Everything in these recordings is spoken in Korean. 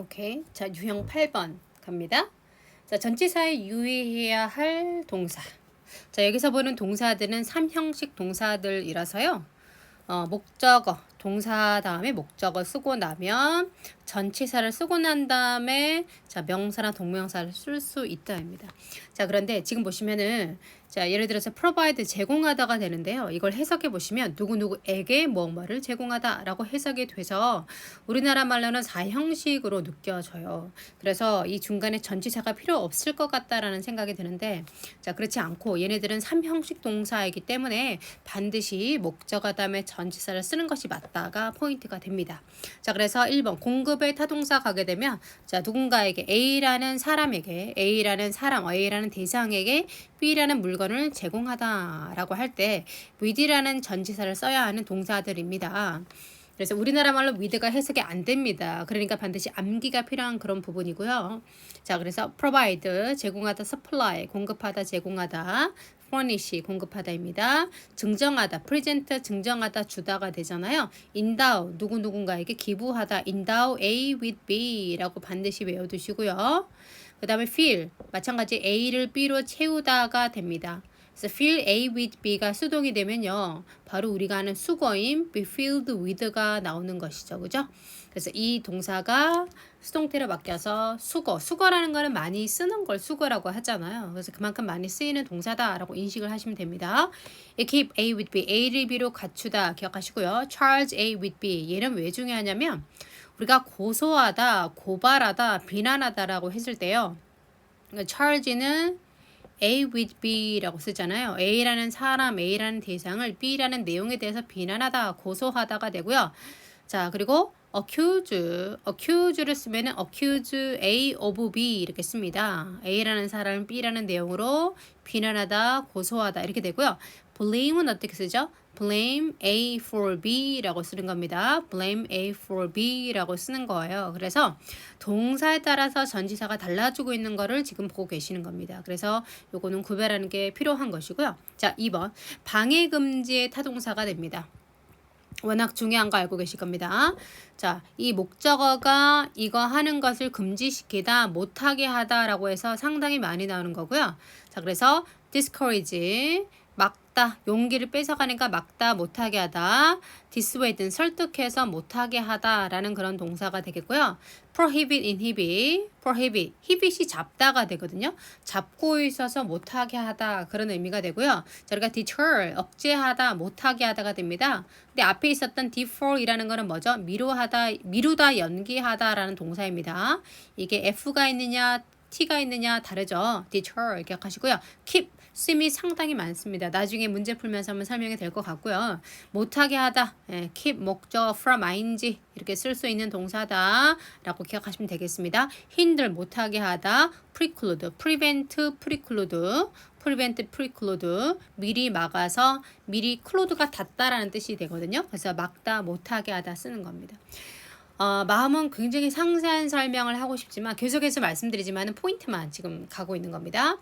오케이. 자, 유형 8번 갑니다. 자, 전치사에 유의해야 할 동사. 자, 여기서 보는 동사들은 3형식 동사들이라서요. 목적어, 동사 다음에 목적어 쓰고 나면 전치사를 쓰고 난 다음에 자, 명사나 동명사를 쓸 수 있다입니다. 자, 그런데 지금 보시면은 자, 예를 들어서 provide 제공하다가 되는데요. 이걸 해석해 보시면 누구누구에게 뭐뭐를 제공하다라고 해석이 돼서 우리나라 말로는 4형식으로 느껴져요. 그래서 이 중간에 전치사가 필요 없을 것 같다라는 생각이 드는데 자, 그렇지 않고 얘네들은 3형식 동사이기 때문에 반드시 목적어 다음에 전치사를 쓰는 것이 맞다가 포인트가 됩니다. 자, 그래서 1번 공급의 타동사 가게 되면 자, 누군가에게 A라는 사람에게 A라는 사람, A라는 대상에게 B라는 물건을 제공하다라고 할 때 with라는 전치사를 써야 하는 동사들입니다. 그래서 우리나라 말로 with가 해석이 안 됩니다. 그러니까 반드시 암기가 필요한 그런 부분이고요. 자, 그래서 provide 제공하다, supply 공급하다, 제공하다, furnish 공급하다입니다. 증정하다, present 증정하다, 주다가 되잖아요. endow 누군가에게 기부하다, endow A with B라고 반드시 외워두시고요. 그 다음에 fill 마찬가지 A를 B로 채우다가 됩니다. 그래서 fill A with B가 수동이 되면요. 바로 우리가 하는 수거인 be filled with가 나오는 것이죠. 그죠? 그래서 이 동사가 수동태로 바뀌어서 수거라는 거는 많이 쓰는 걸 수거라고 하잖아요. 그래서 그만큼 많이 쓰이는 동사다라고 인식을 하시면 됩니다. keep A with B, A를 B로 갖추다 기억하시고요. charge A with B, 얘는 왜 중요하냐면 우리가 고소하다, 고발하다, 비난하다라고 했을 때요. charge는 A with B라고 쓰잖아요. A라는 사람, A라는 대상을 B라는 내용에 대해서 비난하다, 고소하다가 되고요. 자, 그리고 accuse를 쓰면은 accuse A of B 이렇게 씁니다. A라는 사람을 B라는 내용으로 비난하다, 고소하다 이렇게 되고요. blame은 어떻게 쓰죠? blame A for B라고 쓰는 겁니다. blame A for B라고 쓰는 거예요. 그래서 동사에 따라서 전치사가 달라지고 있는 거를 지금 보고 계시는 겁니다. 그래서 요거는 구별하는 게 필요한 것이고요. 자, 2번 방해금지의 타동사가 됩니다. 워낙 중요한 거 알고 계실 겁니다. 자, 이 목적어가 이거 하는 것을 금지시키다, 못하게 하다라고 해서 상당히 많이 나오는 거고요. 자, 그래서 discourage, 막다, 용기를 뺏어가니까 막다, 못하게 하다, dissuade, 설득해서 못하게 하다라는 그런 동사가 되겠고요. prohibit, prohibit, hit이 잡다가 되거든요. 잡고 있어서 못하게 하다 그런 의미가 되고요. 자, 우리가 deter, 억제하다, 못하게 하다가 됩니다. 근데 앞에 있었던 defer이라는 거는 뭐죠? 미루다, 연기하다라는 동사입니다. 이게 F가 있느냐, T가 있느냐 다르죠. deter 기억하시고요. keep, 쓰임이 상당히 많습니다. 나중에 문제 풀면서 한번 설명이 될 것 같고요. 못하게 하다, keep 목적어 from ing 이렇게 쓸 수 있는 동사다 라고 기억하시면 되겠습니다. hinder 못하게 하다, preclude, prevent, preclude 미리 막아서 미리 클로드가 닫다라는 뜻이 되거든요. 그래서 막다, 못하게 하다 쓰는 겁니다. 마음은 굉장히 상세한 설명을 하고 싶지만 계속해서 말씀드리지만 포인트만 지금 가고 있는 겁니다.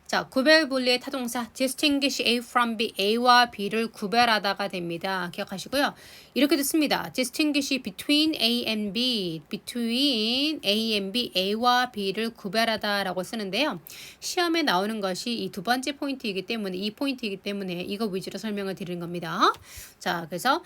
자, 구별 분리의 타동사 distinguish A from B, A와 B를 구별하다가 됩니다. 기억하시고요. 이렇게도 씁니다. distinguish between A and B, between A and B, A와 B를 구별하다라고 쓰는데요. 시험에 나오는 것이 이 두 번째 포인트이기 때문에 이 포인트이기 때문에 이거 위주로 설명을 드리는 겁니다. 자, 그래서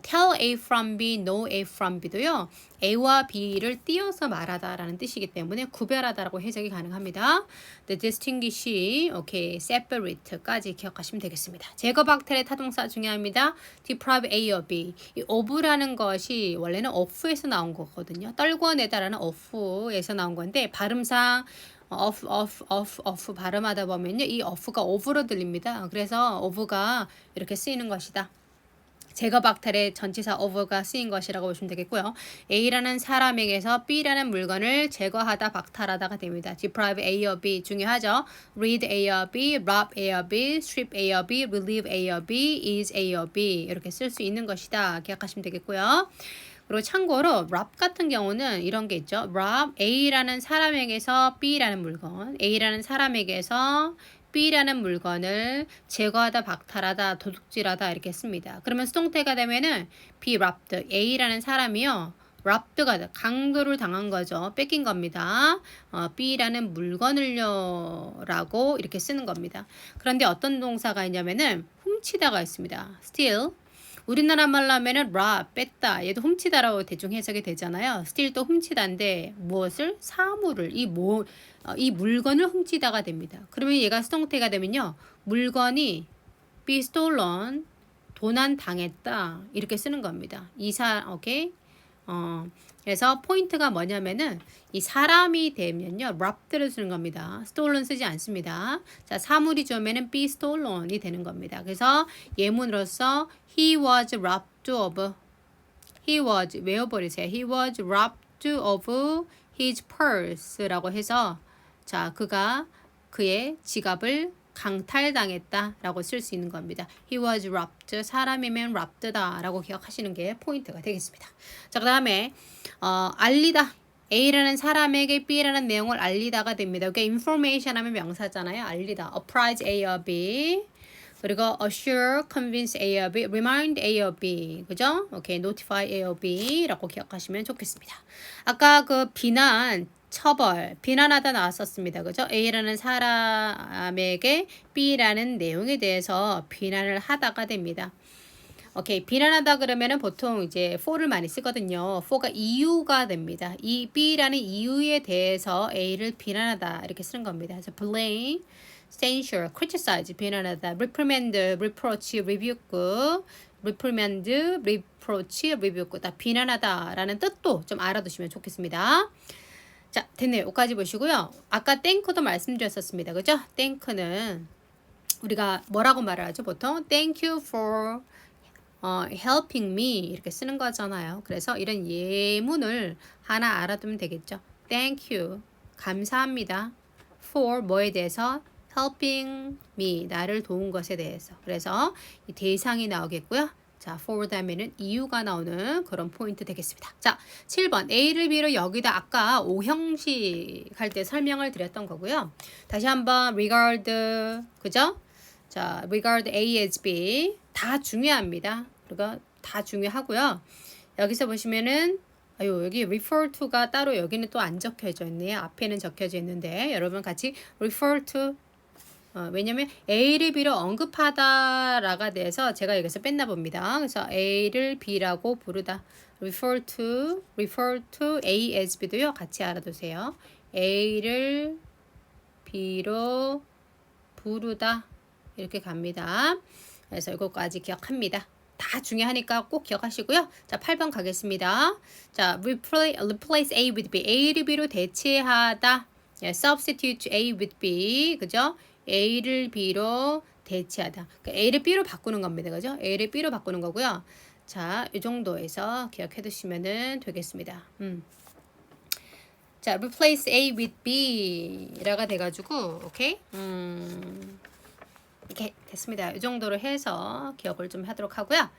tell A from B, know A from B도요. A와 B를 띄어서 말하다라는 뜻이기 때문에 구별하다라고 해석이 가능합니다. The distinguish, okay, separate까지 기억하시면 되겠습니다. 제거 박탈의 타동사 중요합니다. deprive A of B. 이 of라는 것이 원래는 off에서 나온 거거든요. 떨궈내다라는 off에서 나온 건데 발음상 off 발음하다 보면요. 이 off가 of로 들립니다. 그래서 of가 이렇게 쓰이는 것이다. 제거 박탈의 전치사 of가 쓰인 것이라고 보시면 되겠고요. A라는 사람에게서 B라는 물건을 제거하다, 박탈하다가 됩니다. deprive A of B 중요하죠. rid A of B, rob A of B, strip A of B, relieve A of B, ease A of B 이렇게 쓸 수 있는 것이다. 기억하시면 되겠고요. 그리고 참고로 rob 같은 경우는 이런 게 있죠. rob A라는 사람에게서 B라는 물건, A라는 사람에게서 B라는 물건을 제거하다, 박탈하다, 도둑질하다 이렇게 씁니다. 그러면 수동태가 되면은 be robbed, A라는 사람이요. robbed가 강도를 당한 거죠. 뺏긴 겁니다. B라는 물건을요 라고 이렇게 쓰는 겁니다. 그런데 어떤 동사가 있냐면은 훔치다가 있습니다. steal. 우리나라 말로 하면은 rob, 뺐다. 얘도 훔치다라고 대충 해석이 되잖아요. steal 또 훔치다인데 무엇을? 사물을. 이 물건을 훔치다가 됩니다. 그러면 얘가 수동태가 되면요. 물건이 be stolen, 도난 당했다. 이렇게 쓰는 겁니다. 오케이? 그래서 포인트가 뭐냐면은 이 사람이 되면요. robbed를 쓰는 겁니다. stolen 쓰지 않습니다. 자, 사물이 오면은 be stolen이 되는 겁니다. 그래서 예문으로서 he was robbed of 외워버리세요. he was robbed of his purse라고 해서 자, 그가 그의 지갑을 강탈당했다 라고 쓸 수 있는 겁니다. He was robbed. 사람이면 robbed다 라고 기억하시는 게 포인트가 되겠습니다. 자, 그 다음에 알리다. A라는 사람에게 B라는 내용을 알리다가 됩니다. 이게 information 하면 명사잖아요. 알리다. apprise A or B. 그리고 assure, convince A or B, remind A or B. 그죠? 오케이, notify A or B 라고 기억하시면 좋겠습니다. 아까 그 비난, 처벌, 비난하다 나왔었습니다. 그죠? A라는 사람에게 B라는 내용에 대해서 비난을 하다가 됩니다. 오케이, 비난하다 그러면은 보통 이제 for를 많이 쓰거든요. for가 이유가 됩니다. 이 B라는 이유에 대해서 A를 비난하다 이렇게 쓰는 겁니다. 그래서 blame, censure, criticize, 비난하다, reprimand, reproach, rebuke, reprimand, reproach, rebuke, 다 비난하다라는 뜻도 좀 알아두시면 좋겠습니다. 자, 됐네요. 여기까지 보시고요. 아까 땡크도 말씀드렸었습니다. 그죠? 땡크는 우리가 뭐라고 말을 하죠? 보통 thank you for helping me 이렇게 쓰는 거잖아요. 그래서 이런 예문을 하나 알아두면 되겠죠. thank you. 감사합니다. for 뭐에 대해서? helping me. 나를 도운 것에 대해서. 그래서 이 대상이 나오겠고요. 자, for 다음에는 이유가 나오는 그런 포인트 되겠습니다. 자, 7번. A를 B로 여기다 아까 오형식 할 때 설명을 드렸던 거고요. 다시 한번 regard, 그죠? 자, regard A as B. 다 중요합니다. 그리고 다 중요하고요. 여기서 보시면은 여기 refer to가 따로 여기는 또 안 적혀져 있네요. 앞에는 적혀져 있는데 여러분 같이 refer to 왜냐면 A를 B로 언급하다라가 돼서 제가 여기서 뺐나 봅니다. 그래서 A를 B라고 부르다. refer to A as B도요. 같이 알아두세요. A를 B로 부르다. 이렇게 갑니다. 그래서 이것까지 기억합니다. 다 중요하니까 꼭 기억하시고요. 자, 8번 가겠습니다. 자, replace A with B. A를 B로 대체하다. substitute A with B. 그죠? A를 B로 대체하다. 그러니까 A를 B로 바꾸는 겁니다. 그죠? A를 B로 바꾸는 거고요. 자, 이 정도에서 기억해 두시면 되겠습니다. 자, replace A with B라가 돼가지고, 오케이? 이렇게 됐습니다. 이 정도로 해서 기억을 좀 하도록 하고요.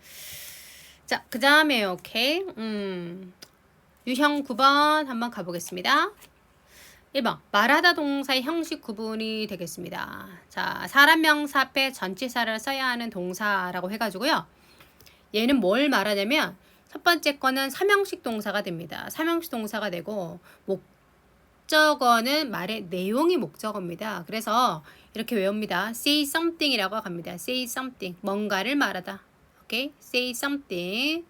자, 그 다음에, 오케이? 유형 9번 한번 가보겠습니다. 1번 말하다 동사의 형식 구분이 되겠습니다. 자, 사람 명사 앞에 전치사를 써야 하는 동사라고 해가지고요. 얘는 뭘 말하냐면 첫 번째 거는 삼형식 동사가 됩니다. 삼형식 동사가 되고 목적어는 말의 내용이 목적어입니다. 그래서 이렇게 외웁니다. say something이라고 합니다. say something 뭔가를 말하다. 오케이? say something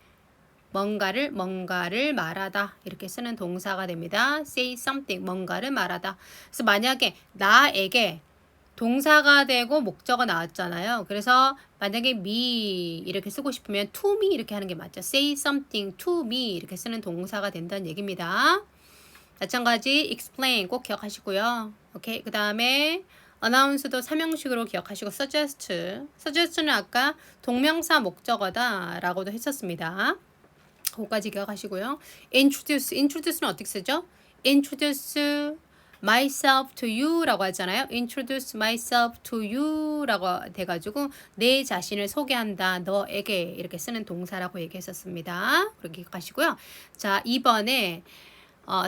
뭔가를 말하다 이렇게 쓰는 동사가 됩니다. say something 뭔가를 말하다. 그래서 만약에 나에게 동사가 되고 목적어 나왔잖아요. 그래서 만약에 me 이렇게 쓰고 싶으면 to me 이렇게 하는 게 맞죠. say something to me 이렇게 쓰는 동사가 된다는 얘기입니다. 마찬가지 explain 꼭 기억하시고요. 오케이. 그 다음에 announce도 삼형식으로 기억하시고 suggest는 아까 동명사 목적어다 라고도 했었습니다. 그거까지 기억하시고요. introduce는 어떻게 쓰죠? introduce myself to you 라고 하잖아요. introduce myself to you 라고 돼가지고 내 자신을 소개한다 너에게 이렇게 쓰는 동사라고 얘기했었습니다. 그렇게 기억하시고요. 자, 2번에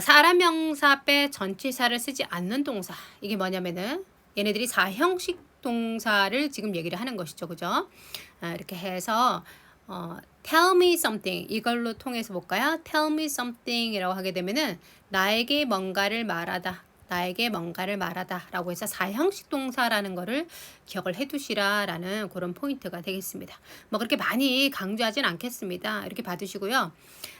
사람 명사 앞에 전치사를 쓰지 않는 동사 이게 뭐냐면은 얘네들이 사형식 동사를 지금 얘기를 하는 것이죠. 그죠? 이렇게 해서 tell me something 이걸로 통해서 볼까요? tell me something 이라고 하게 되면은 나에게 뭔가를 말하다. 나에게 뭔가를 말하다 라고 해서 사형식 동사라는 거를 기억을 해 두시라 라는 그런 포인트가 되겠습니다. 뭐 그렇게 많이 강조하진 않겠습니다. 이렇게 봐두시고요.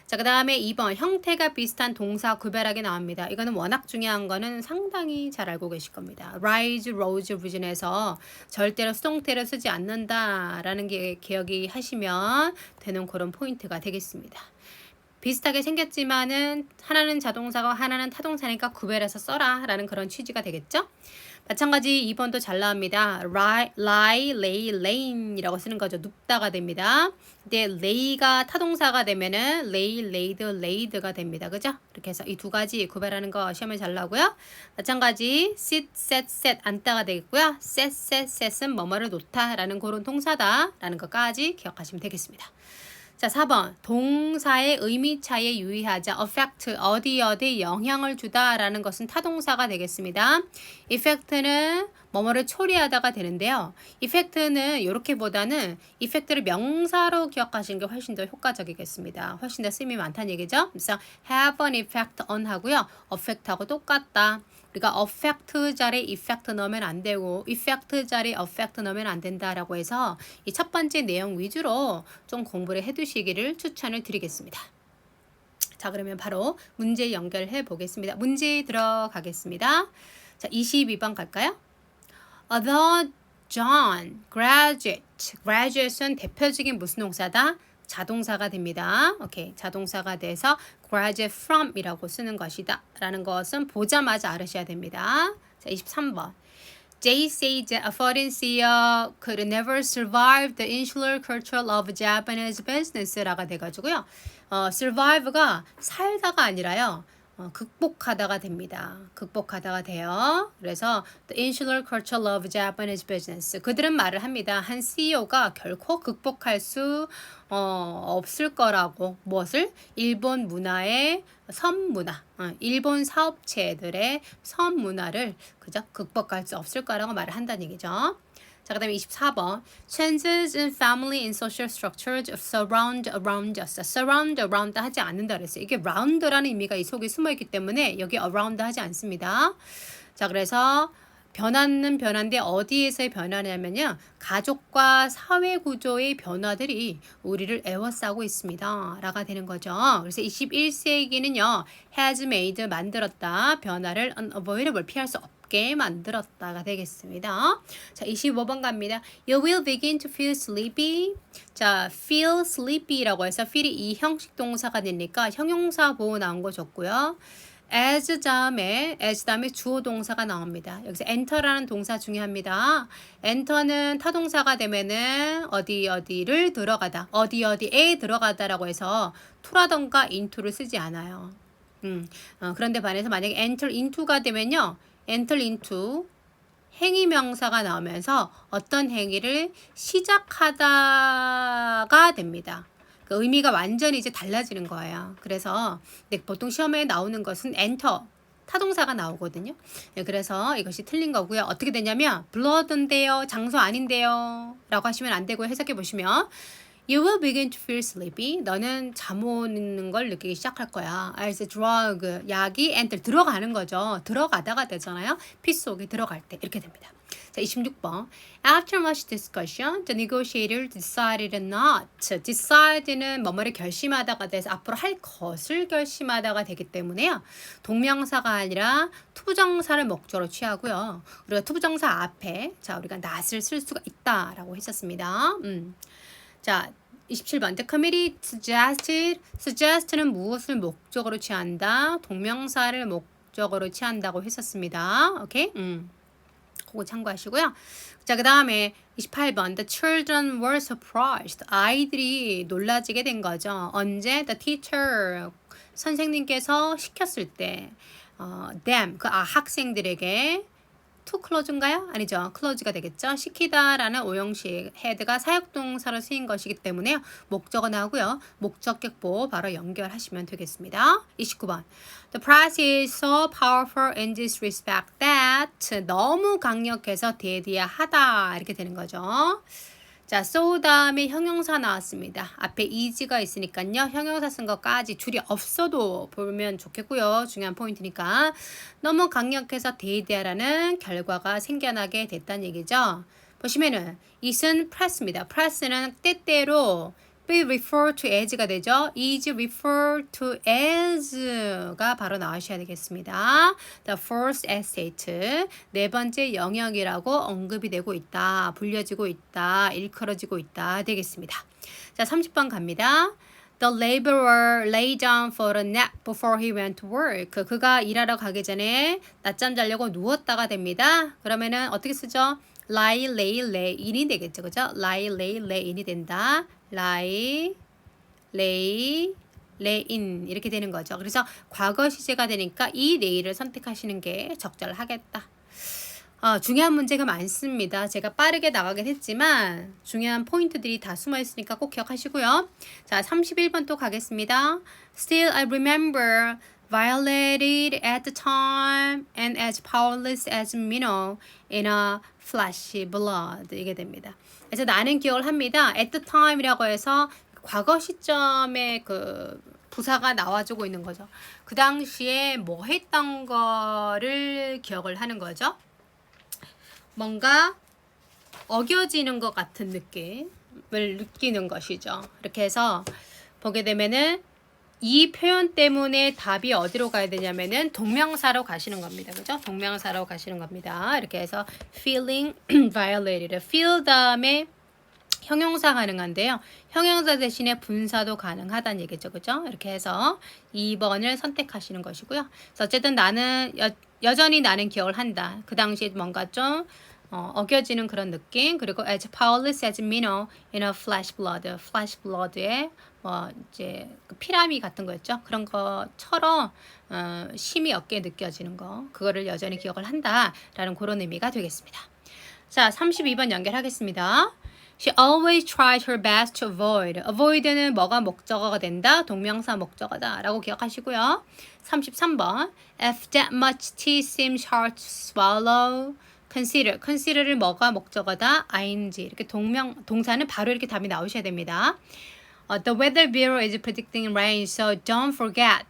자, 그 다음에 2번 형태가 비슷한 동사 구별하게 나옵니다. 이거는 워낙 중요한 거는 상당히 잘 알고 계실 겁니다. rise, rose 부분에서 절대로 수동태를 쓰지 않는다라는 게 기억이 하시면 되는 그런 포인트가 되겠습니다. 비슷하게 생겼지만은 하나는 자동사가 하나는 타동사니까 구별해서 써라 라는 그런 취지가 되겠죠. 마찬가지 2번도 잘 나옵니다. lie, lay, lain 이라고 쓰는 거죠. 눕다가 됩니다. 근데 lay가 타동사가 되면은 lay, laid, laid가 됩니다. 그죠? 이렇게 해서 이 두 가지 구별하는 거 시험에 잘 나오고요. 마찬가지 sit, set, set 앉다가 되겠고요. set, set, set은 뭐뭐를 놓다 라는 그런 동사다 라는 것까지 기억하시면 되겠습니다. 자, 4번 동사의 의미 차이에 유의하자. affect 어디 영향을 주다 라는 것은 타동사가 되겠습니다. effect는 뭐뭐를 초래하다가 되는데요. effect는 이렇게보다는 effect를 명사로 기억하시는 게 훨씬 더 효과적이겠습니다. 훨씬 더 쓰임이 많다는 얘기죠. 그래서 have an effect on 하고요. affect하고 똑같다. 우리가 affect 자리에 effect 넣으면 안 되고 effect 자리에 affect 넣으면 안 된다라고 해서 이 첫 번째 내용 위주로 좀 공부를 해두시기를 추천을 드리겠습니다. 자, 그러면 바로 문제 연결해 보겠습니다. 문제 들어가겠습니다. 자, 22번 갈까요? The John graduate은 대표적인 무슨 동사다? 자동사가 됩니다. 오케이, 자동사가 돼서 graduate from 이라고 쓰는 것이다 라는 것은 보자마자 알으셔야 됩니다. 자, 23번 Jay said a foreign seer could never survive the insular culture of Japanese business 라가 돼가지고요. survive가 살다가 아니라요. 극복하다가 됩니다. 극복하다가 돼요. 그래서 the insular culture of Japanese business. 그들은 말을 합니다. 한 CEO가 결코 극복할 수 없을 거라고. 무엇을? 일본 문화의 선문화, 일본 사업체들의 선문화를 그저 극복할 수 없을 거라고 말을 한다는 얘기죠. 자, 그 다음에 24번 Changes in family and social structures surround around us. surround around 하지 않는다 그랬어요. 이게 round라는 의미가 이 속에 숨어있기 때문에 여기 around 하지 않습니다. 자, 그래서 변화는 변화인데 어디에서의 변화냐면요. 가족과 사회 구조의 변화들이 우리를 에워싸고 있습니다. 라가 되는 거죠. 그래서 21세기는요. has made 만들었다. 변화를 unavoidable 피할 수 없게 만들었다가 되겠습니다. 자, 25번 갑니다. You will begin to feel sleepy. 자, feel sleepy라고 해서 feel이 이 형식 동사가 되니까 형용사 보호 나온 거 좋고요. as 다음에 주어 동사가 나옵니다. 여기서 enter라는 동사 중요합니다. enter는 타동사가 되면은 어디를 들어가다, 어디에 들어가다라고 해서 to라던가 into를 쓰지 않아요. 그런데 반해서 만약에 enter into가 되면요, enter into 행위 명사가 나오면서 어떤 행위를 시작하다가 됩니다. 그 의미가 완전히 이제 달라지는 거예요. 그래서 보통 시험에 나오는 것은 enter 타동사가 나오거든요. 네, 그래서 이것이 틀린 거고요. 어떻게 되냐면 blood인데요, 장소 아닌데요 라고 하시면 안 되고 해석해 보시면 You will begin to feel sleepy. 너는 잠 오는 걸 느끼기 시작할 거야. As a drug, 약이 enter 들어가는 거죠. 들어가다가 되잖아요. 피 속에 들어갈 때 이렇게 됩니다. 자, 26번. After much discussion, the negotiator decided not. Decide는 뭐뭐를 결심하다가 돼서 앞으로 할 것을 결심하다가 되기 때문에요. 동명사가 아니라 투부정사를 목적으로 취하고요. 우리가 투부정사 앞에 자 우리가 not을 쓸 수가 있다라고 했었습니다. 자, 27번. The committee suggest는 무엇을 목적으로 취한다? 동명사를 목적으로 취한다고 했었습니다. 오케이? 그거 참고하시고요. 자, 그 다음에 28번. The children were surprised. 아이들이 놀라지게 된 거죠. 언제? The teacher. 선생님께서 시켰을 때 them. 학생들에게 to close인가요? 아니죠. close가 되겠죠. 시키다라는 오형식 head가 사역동사로 쓰인 것이기 때문에요. 목적어 나오고요. 목적격보 바로 연결하시면 되겠습니다. 29번. The press is so powerful in this respect that 너무 강력해서 대디하다 이렇게 되는 거죠. 자, so 다음에 형용사 나왔습니다. 앞에 is가 있으니까요. 형용사 쓴 것까지 줄이 없어도 보면 좋겠고요. 중요한 포인트니까. 너무 강력해서 대대하라는 결과가 생겨나게 됐다는 얘기죠. 보시면은 it은 press입니다. press는 때때로 be referred to as가 되죠. is referred to as가 바로 나오셔야 되겠습니다. The first estate, 네 번째 영역이라고 언급이 되고 있다. 불려지고 있다. 일컬어지고 있다. 되겠습니다. 자, 30번 갑니다. The laborer lay down for a nap before he went to work. 그가 일하러 가기 전에 낮잠 자려고 누웠다가 됩니다. 그러면은 어떻게 쓰죠? lie, lay, lay인이 되겠죠. 그죠? lie, lay, lay인이 된다. lie, lay, layin 이렇게 되는 거죠. 그래서 과거 시제가 되니까 이 lay를 선택하시는 게 적절하겠다. 중요한 문제가 많습니다. 제가 빠르게 나가긴 했지만 중요한 포인트들이 다 숨어 있으니까 꼭 기억하시고요. 자, 31번 또 가겠습니다. Still I remember violated at the time and as powerless as minnow in a flash blood 이게 됩니다. 그래서 나는 기억을 합니다. at the time이라고 해서 과거 시점에 그 부사가 나와주고 있는 거죠. 그 당시에 뭐 했던 거를 기억을 하는 거죠. 뭔가 어겨지는 것 같은 느낌을 느끼는 것이죠. 이렇게 해서 보게 되면은 이 표현 때문에 답이 어디로 가야 되냐면은 동명사로 가시는 겁니다. 그죠? 동명사로 가시는 겁니다. 이렇게 해서 feeling violated. feel 다음에 형용사 가능한데요. 형용사 대신에 분사도 가능하다는 얘기죠. 그죠? 이렇게 해서 2번을 선택하시는 것이고요. 그래서 어쨌든 나는 여전히 나는 기억을 한다. 그 당시에 뭔가 좀 어겨지는 그런 느낌. 그리고 as powerless as minnow in a flash blood. flash blood에 뭐 이제 그 피라미 같은 거였죠. 그런 것처럼 심이 없게 느껴지는 거. 그거를 여전히 기억을 한다라는 그런 의미가 되겠습니다. 자, 32번 연결하겠습니다. She always tried her best to avoid. avoid는 뭐가 목적어가 된다? 동명사 목적어다 라고 기억하시고요. 33번 If that much tea seems hard to swallow. consider. consider를 뭐가 목적어다? ing. 이렇게 동사는 바로 이렇게 답이 나오셔야 됩니다. The weather bureau is predicting rain, so don't forget.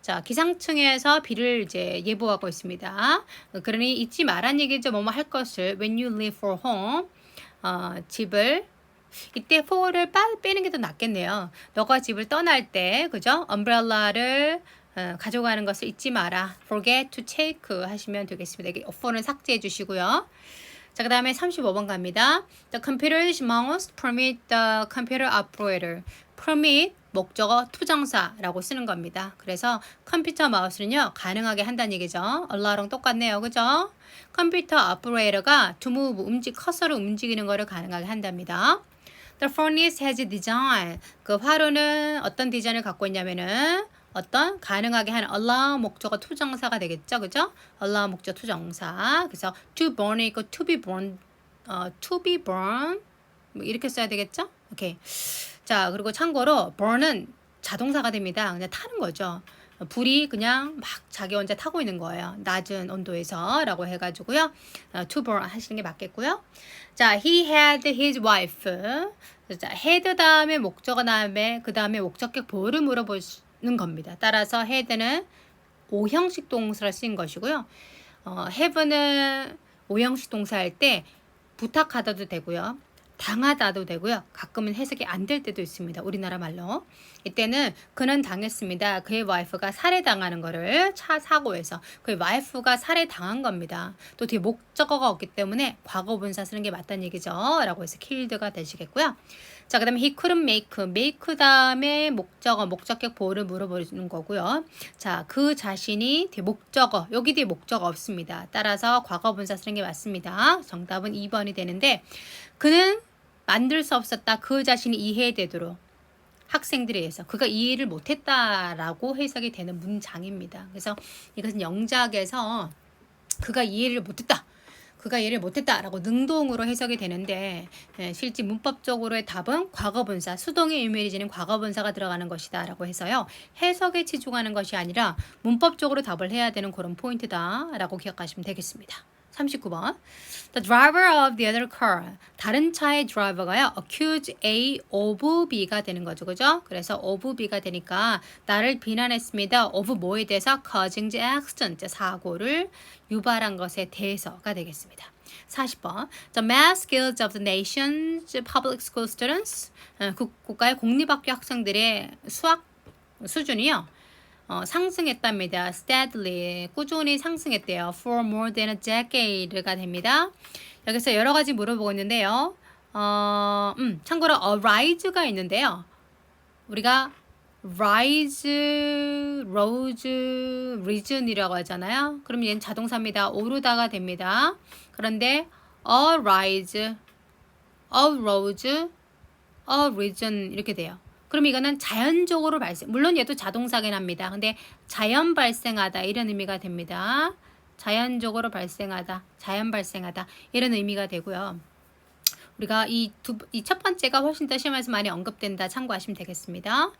자, 기상청에서 비를 이제 예보하고 있습니다. 그러니 잊지 말란 얘기죠. 뭐뭐 할 것을 when you leave for home. 집을 이때 for를 빼는 게 더 낫겠네요. 너가 집을 떠날 때, 그죠? umbrel라를 가져가는 것을 잊지 마라. forget to take 하시면 되겠습니다. 여기 for는 삭제해 주시고요. 자, 그 다음에 35번 갑니다. The computers must permit the computer operator. permit 목적어 투정사라고 쓰는 겁니다. 그래서 컴퓨터 마우스는요 가능하게 한다는 얘기죠. allow랑 똑같네요. 그죠? 컴퓨터 오퍼레이터가 to move 커서를 움직이는 거를 가능하게 한답니다. The furnace has design. 그 화로는 어떤 디자인을 갖고 있냐면은 어떤 가능하게 하는 allow 목적어 투정사가 되겠죠. 그죠? allow 목적어 투정사. 그래서 to burn 있고 to be burned 뭐 이렇게 써야 되겠죠? 오케이. 자, 그리고 참고로 burn은 자동사가 됩니다. 그냥 타는 거죠. 불이 그냥 막 자기 혼자 타고 있는 거예요. 낮은 온도에서 라고 해가지고요. to burn 하시는 게 맞겠고요. 자, he had his wife. 자, had 다음에 목적어 다음에 그 다음에 목적격 보호를 물어보는 겁니다. 따라서 had는 5형식 동사를 쓰인 것이고요. have는 5형식 동사 할 때 부탁하다도 되고요. 당하다도 되고요. 가끔은 해석이 안 될 때도 있습니다. 우리나라 말로. 이때는 그는 당했습니다. 그의 와이프가 살해당하는 거를 차 사고에서 그의 와이프가 살해당한 겁니다. 또 뒤에 목적어가 없기 때문에 과거분사 쓰는 게 맞다는 얘기죠. 라고 해서 killed가 되시겠고요. 자, 그 다음에 he couldn't make 다음에 목적어, 목적격 보호를 물어보는 거고요. 자, 그 자신이 뒤에 목적어, 여기 뒤에 목적어 없습니다. 따라서 과거분사 쓰는 게 맞습니다. 정답은 2번이 되는데 그는 만들 수 없었다. 그 자신이 이해되도록 학생들에 의해서 그가 이해를 못했다라고 해석이 되는 문장입니다. 그래서 이것은 영작에서 그가 이해를 못했다. 그가 이해를 못했다라고 능동으로 해석이 되는데 실제 문법적으로의 답은 과거분사, 수동의 의미를 지닌 과거분사가 들어가는 것이다 라고 해서요. 해석에 치중하는 것이 아니라 문법적으로 답을 해야 되는 그런 포인트다 라고 기억하시면 되겠습니다. 39번. The driver of the other car. 다른 차의 드라이버가요. accuse A of B가 되는 거죠. 그죠? 그래서 of B가 되니까 나를 비난했습니다. of 뭐에 대해서? causing the accident. 사고를 유발한 것에 대해서가 되겠습니다. 40번. The math skills of the nation's public school students. 국가의 공립학교 학생들의 수학 수준이요. 상승했답니다. steadily, 꾸준히 상승했대요. for more than a decade가 됩니다. 여기서 여러 가지 물어보고 있는데요. 참고로 rise가 있는데요. 우리가 rise, rose, risen이라고 하잖아요. 그럼 얘는 자동사입니다. 오르다가 됩니다. 그런데 a rise, a rose, a risen 이렇게 돼요. 그럼 이거는 자연적으로 발생. 물론 얘도 자동사긴 합니다. 근데 자연 발생하다 이런 의미가 됩니다. 자연적으로 발생하다, 자연 발생하다 이런 의미가 되고요. 우리가 이 첫 번째가 훨씬 더 시험에서 많이 언급된다 참고하시면 되겠습니다.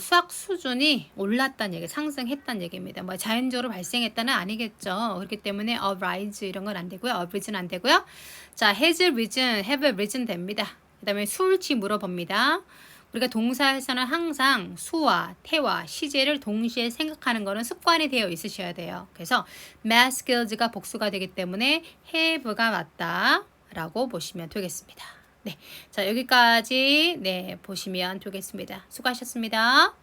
수학 수준이 올랐다는 얘기, 상승했다는 얘기입니다. 뭐 자연적으로 발생했다는 아니겠죠. 그렇기 때문에 of rise 이런 건 안 되고요. of risen 안 되고요. 자, has risen, have risen 됩니다. 그 다음에 수일치 물어봅니다. 우리가 동사에서는 항상 수와 태와 시제를 동시에 생각하는 거는 습관이 되어 있으셔야 돼요. 그래서 math skills가 복수가 되기 때문에 have가 맞다 라고 보시면 되겠습니다. 네, 자 여기까지 보시면 되겠습니다. 수고하셨습니다.